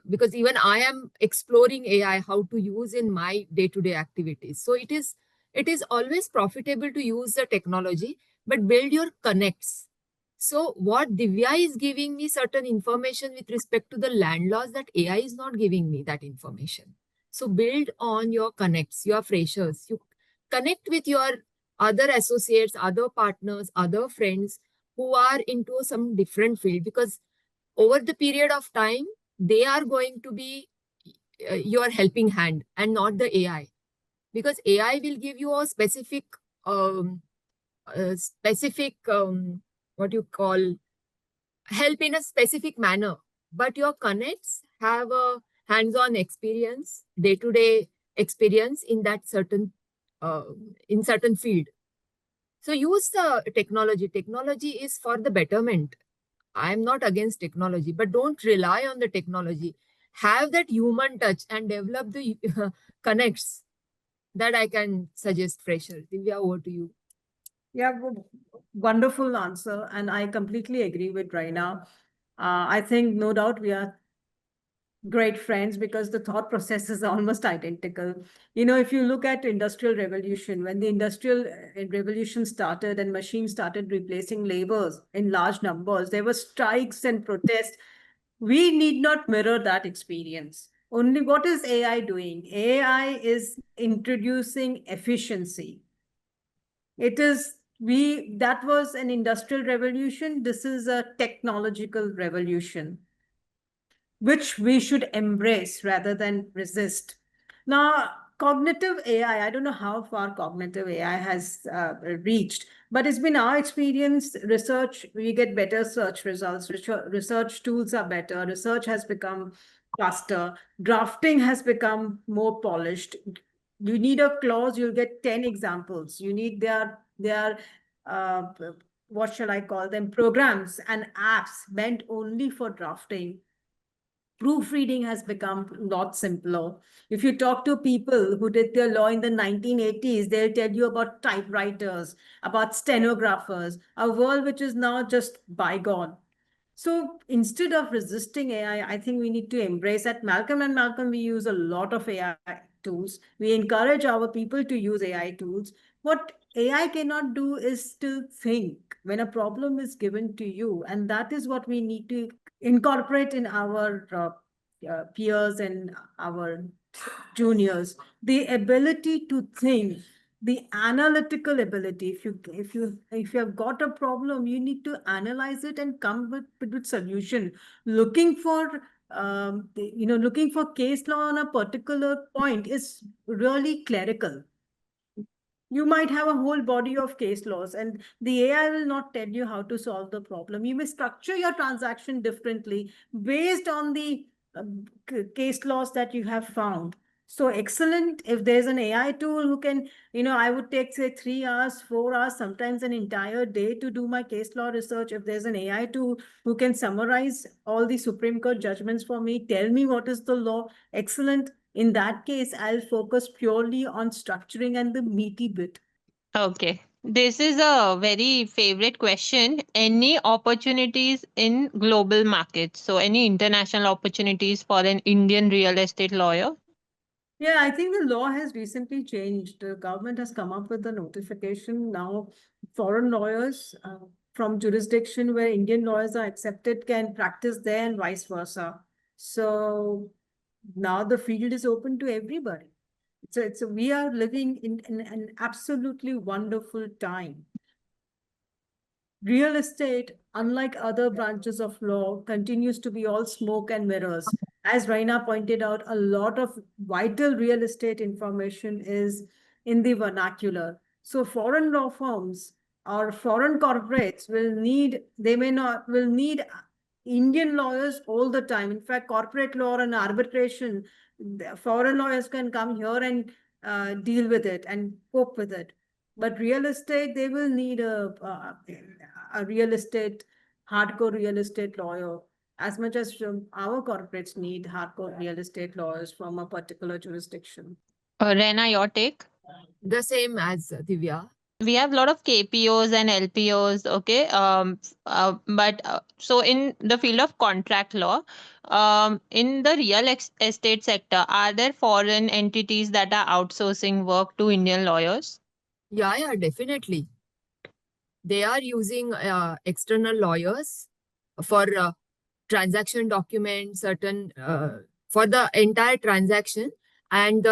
Because even I am exploring AI how to use in my day-to-day activities. So it is always profitable to use the technology, but build your connects. So what Divya is giving me certain information with respect to the land laws, that AI is not giving me that information. So build on your connects, your freshers. You connect with your other associates, other partners, other friends who are into some different field, because over the period of time, they are going to be your helping hand and not the AI. Because AI will give you a um, specific what you call help in a specific manner, but your connects have a hands-on experience, day-to-day experience in that uh, certain field. So use the technology. Technology is for the betterment. I'm not against technology, but don't rely on the technology. Have that human touch and develop the connects. That I can suggest fresher. Divya, over to you. Yeah, wonderful answer. And I completely agree with Raina. I think no doubt we are great friends because the thought process is almost identical. If you look at industrial revolution, when the industrial revolution started and machines started replacing laborers in large numbers, there were strikes and protests. We need not mirror that experience. Only what is AI doing? AI is introducing efficiency. It is we that was an industrial revolution. This is a technological revolution which we should embrace rather than resist. Now, cognitive AI, I don't know how far cognitive AI has reached, but it's been our experience. Research, we get better search results, research tools are better, research has become faster, drafting has become more polished. You need a clause, you'll get 10 examples. You need their uh, what shall I call them, programs and apps meant only for drafting. Proofreading has become a lot simpler. If you talk to people who did their law in the 1980s, they'll tell you about typewriters, about stenographers, a world which is now just bygone. So instead of resisting AI, I think we need to embrace that. Malcolm and Malcolm, we use a lot of AI tools. We encourage our people to use AI tools. What AI cannot do is to think when a problem is given to you. And that is what we need to incorporate in our peers and our juniors. The ability to think, the analytical ability. If you have got a problem, you need to analyze it and come with solution. Looking for looking for case law on a particular point is really clerical. You might have a whole body of case laws, and the AI will not tell you how to solve the problem. You may structure your transaction differently based on the case laws that you have found. So excellent. If there's an AI tool who can, I would take, say, 3 hours, 4 hours, sometimes an entire day to do my case law research. If there's an AI tool who can summarize all the Supreme Court judgments for me, tell me what is the law, excellent. In that case, I'll focus purely on structuring and the meaty bit. Okay. This is a very favorite question. Any opportunities in global markets? So, any international opportunities for an Indian real estate lawyer? Yeah, I think the law has recently changed. The government has come up with a notification now. Foreign lawyers from jurisdiction where Indian lawyers are accepted can practice there and vice versa. So now the field is open to everybody. We are living in an absolutely wonderful time. Real estate, unlike other branches of law, continues to be all smoke and mirrors. As Raina pointed out, a lot of vital real estate information is in the vernacular. So foreign law firms or foreign corporates will need Indian lawyers all the time. In fact, corporate law and arbitration, the foreign lawyers can come here and deal with it and cope with it. But real estate, they will need a real estate hardcore real estate lawyer, as much as our corporates need hardcore real estate lawyers from a particular jurisdiction. Rena, your take? The same as Divya. We have a lot of KPOs and LPOs, okay? But so in the field of contract law, in the estate sector, are there foreign entities that are outsourcing work to Indian lawyers? Yeah, definitely. They are using external lawyers for transaction documents, certain for the entire transaction. And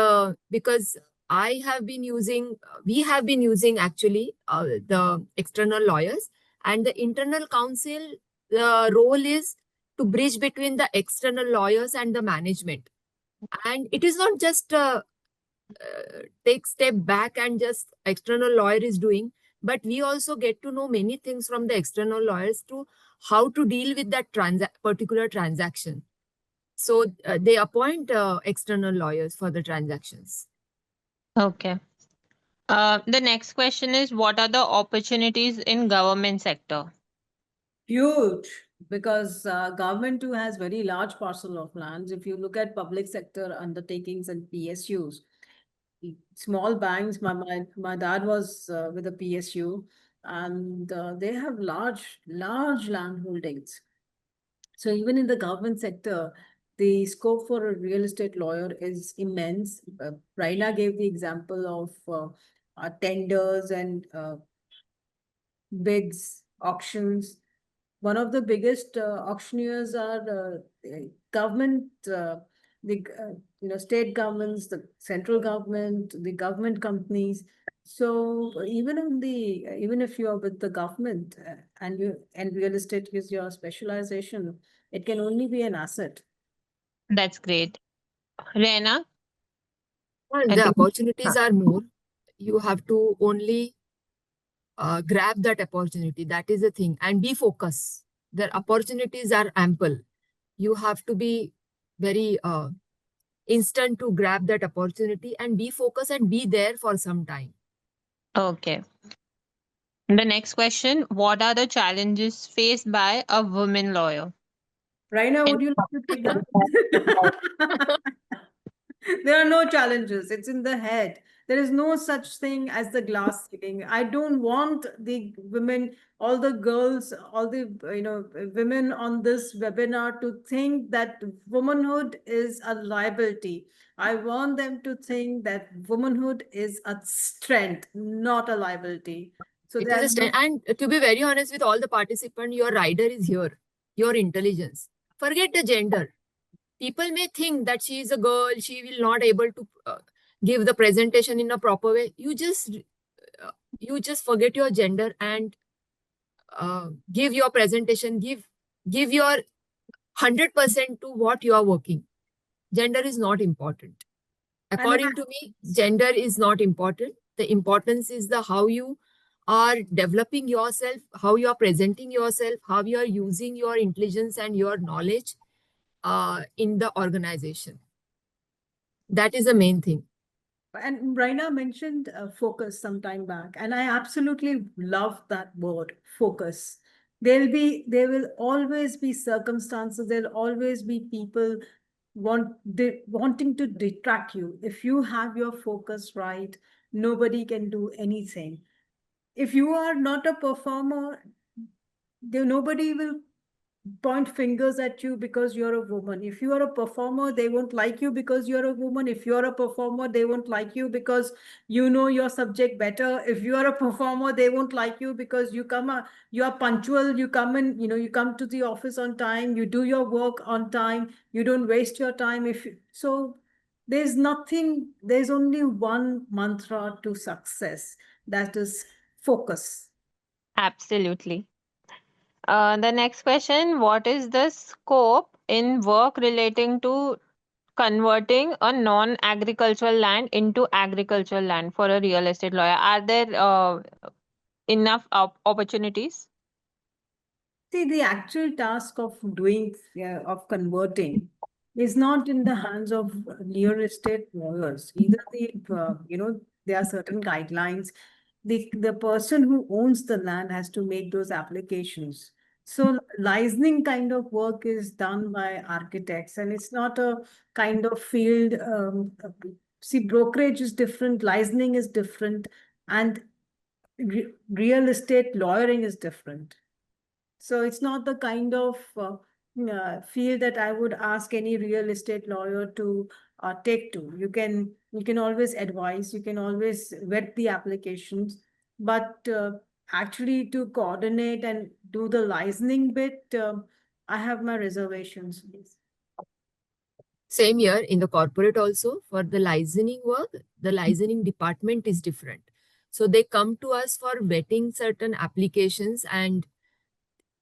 because I have been using, we have been using actually the external lawyers, and the internal counsel, the role is to bridge between the external lawyers and the management. And it is not just take step back and just external lawyer is doing, but we also get to know many things from the external lawyers to how to deal with that particular transaction. So they appoint external lawyers for the transactions. Okay. The next question is, what are the opportunities in government sector? Huge, because government too has very large parcel of lands. If you look at public sector undertakings and PSUs, small banks, my dad was with a PSU, and they have large land holdings. So even in the government sector, the scope for a real estate lawyer is immense. Raina gave the example of tenders and bids, auctions. One of the biggest auctioneers are government, state governments, the central government, the government companies. So even if you are with the government and real estate is your specialization, it can only be an asset. That's great. Rena, And I the think. opportunities are more. You have to only grab that opportunity. That is the thing. And be focused. The opportunities are ample. You have to be very instant to grab that opportunity and be focused and be there for some time. Okay. The next question, what are the challenges faced by a woman lawyer? Raina, In- would you like to take that? There are no challenges. It's in the head. There is no such thing as the glass ceiling. I don't want the women, all the girls, all the women on this webinar to think that womanhood is a liability. I want them to think that womanhood is a strength, not a liability. So It is a there's no. and to be very honest with all the participants, your rider is here, your intelligence. Forget the gender. People may think that she is a girl, she will not able to give the presentation in a proper way. You just forget your gender and give your presentation, give your 100% to what you are working. Gender is not important. And According to me, gender is not important. The importance is the how you are developing yourself, how you are presenting yourself, how you are using your intelligence and your knowledge in the organization. That is the main thing. And Raina mentioned focus some time back, and I absolutely love that word, focus. There will always be circumstances, there'll always be people wanting to detract you. If you have your focus right, nobody can do anything. If you are not a performer, nobody will point fingers at you because you're a woman. If you are a performer, they won't like you because you're a woman. If you're a performer, they won't like you because you know your subject better. If you are a performer, they won't like you because you are punctual, you come in, you come to the office on time, you do your work on time, you don't waste your time. So there's only one mantra to success, that is focus. Absolutely. The next question, what is the scope in work relating to converting a non-agricultural land into agricultural land for a real estate lawyer? Are there enough opportunities? See, the actual task of doing, of converting is not in the hands of real estate lawyers. Either there are certain guidelines. The person who owns the land has to make those applications. So licensing kind of work is done by architects, and it's not a kind of field. See, brokerage is different, licensing is different, and real estate lawyering is different. So it's not the kind of field that I would ask any real estate lawyer to take to. You can always advise, you can always vet the applications, but actually to coordinate and do the licensing bit, I have my reservations. Same here in the corporate also. For the licensing work, the licensing department is different. So they come to us for vetting certain applications, and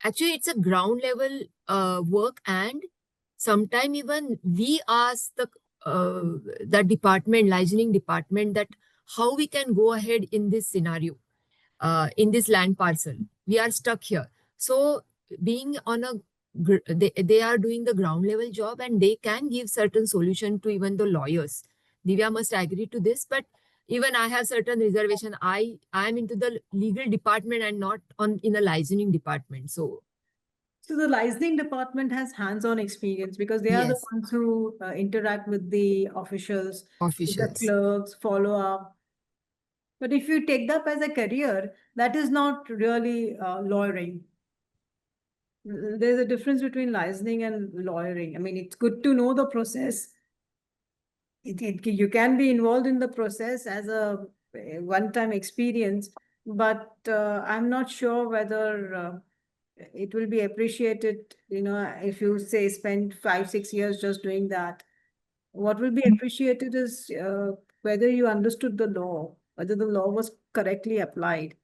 actually it's a ground level work, and sometime even we ask the department, licensing department, that how we can go ahead in this scenario, in this land parcel. We are stuck here. So being on a they are doing the ground level job, and they can give certain solution to even the lawyers. Divya must agree to this, but even I have certain reservation. I am into the legal department and not on in the licensing department. So So the licensing department has hands-on experience because they are the yes, ones who interact with the officials, with the officials. clerks, follow up. But if you take that as a career, that is not really lawyering. There's a difference between licensing and lawyering. I mean, it's good to know the process. You can be involved in the process as a one-time experience, but I'm not sure whether it will be appreciated, if you say spend 5, 6 years just doing that. What will be appreciated is whether you understood the law, whether the law was correctly applied.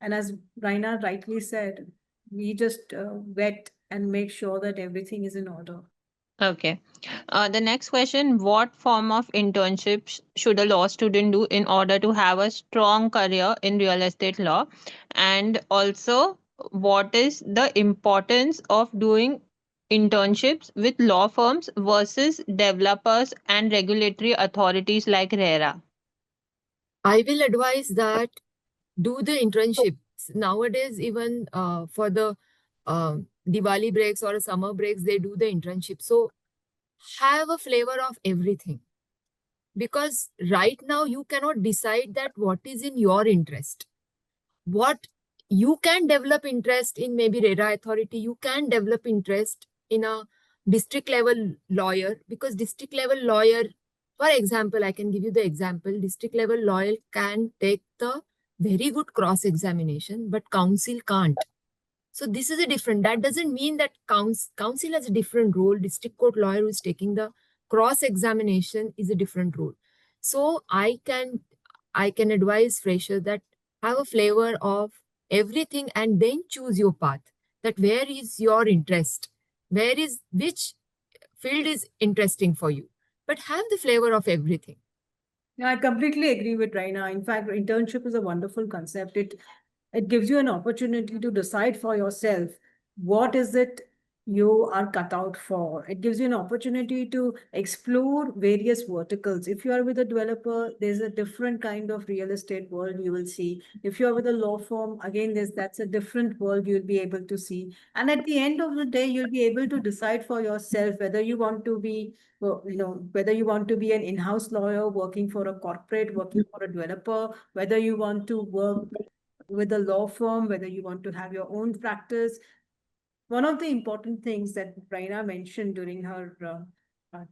And as Raina rightly said, we just vet and make sure that everything is in order. Okay. The next question: what form of internships should a law student do in order to have a strong career in real estate law? And also, what is the importance of doing internships with law firms versus developers and regulatory authorities like RERA? I will advise that do the internships nowadays. Even for the uh, Diwali breaks or summer breaks, they do the internship. So have a flavor of everything, because right now you cannot decide that what is in your interest. What you can develop interest in, maybe RERA authority, you can develop interest in a district level lawyer, because district level lawyer, for example, I can give you the example, district level lawyer can take the very good cross examination, but council can't. So this is a different, that doesn't mean that council has a different role. District court lawyer who is taking the cross examination is a different role. So I can advise fresher that have a flavor of everything and then choose your path. That where is your interest? Where is which field is interesting for you? But have the flavor of everything. Yeah, I completely agree with Raina. In fact, internship is a wonderful concept. It gives you an opportunity to decide for yourself what is it you are cut out for. It gives you an opportunity to explore various verticals. If you are with a developer, there's a different kind of real estate world you will see. If you are with a law firm, again, that's a different world you'll be able to see. And at the end of the day, you'll be able to decide for yourself whether you want to be, well, whether you want to be an in-house lawyer working for a corporate, working for a developer, whether you want to work with a law firm, whether you want to have your own practice. One of the important things that Raina mentioned during her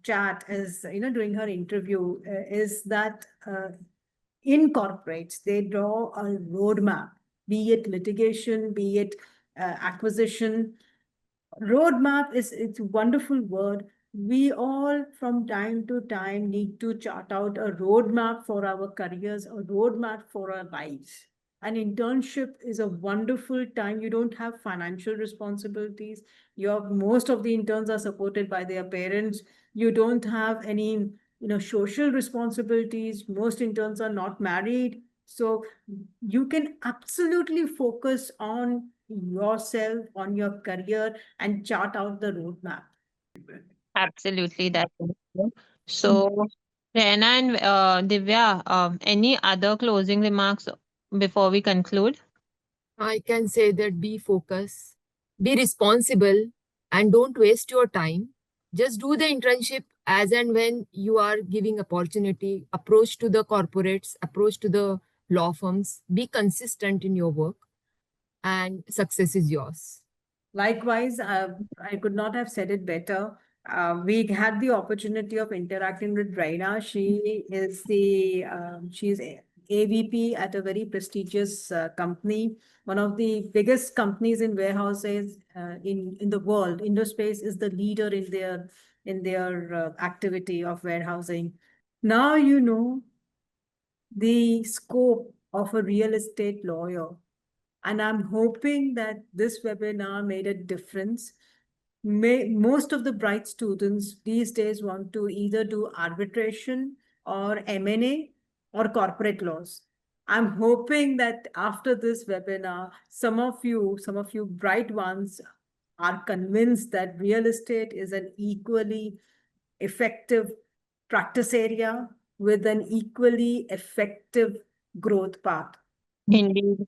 chat is, during her interview, is that in corporates, they draw a roadmap, be it litigation, be it acquisition. Roadmap is, it's a wonderful word. We all from time to time need to chart out a roadmap for our careers, a roadmap for our lives. An internship is a wonderful time. You don't have financial responsibilities. Most of the interns are supported by their parents. You don't have any, social responsibilities. Most interns are not married. So you can absolutely focus on yourself, on your career, and chart out the roadmap. Absolutely, that's true. So, Rena and Divya, any other closing remarks before we conclude? I can say that be focused, Be responsible and don't waste your time. Just do the internship as and when you are giving opportunity. Approach to the corporates, approach to the law firms. Be consistent in your work, and success is yours. Likewise, I could not have said it better. We had the opportunity of interacting with Raina. She's AVP at a very prestigious company, one of the biggest companies in warehouses in the world. Indospace is the leader in their activity of warehousing. Now you know the scope of a real estate lawyer. And I'm hoping that this webinar made a difference. Most of the bright students these days want to either do arbitration or M&A or corporate laws. I'm hoping that after this webinar, some of you bright ones are convinced that real estate is an equally effective practice area with an equally effective growth path. Indeed.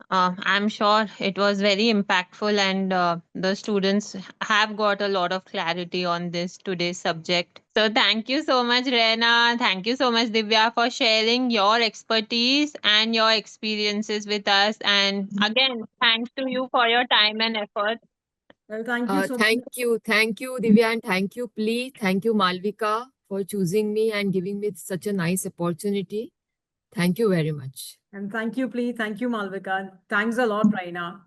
I'm sure it was very impactful, and the students have got a lot of clarity on this today's subject. So, thank you so much, Rena. Thank you so much, Divya, for sharing your expertise and your experiences with us. And again, thanks to you for your time and effort. Well, thank you so much. Thank you, Divya, and thank you, PLEA. Thank you, Malvika, for choosing me and giving me such a nice opportunity. Thank you very much. And thank you, Plee. Thank you, Malvika. Thanks a lot, Raina.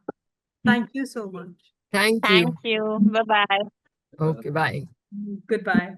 Thank you so much. Thank Thank you. you. Bye bye. Okay, bye. Goodbye.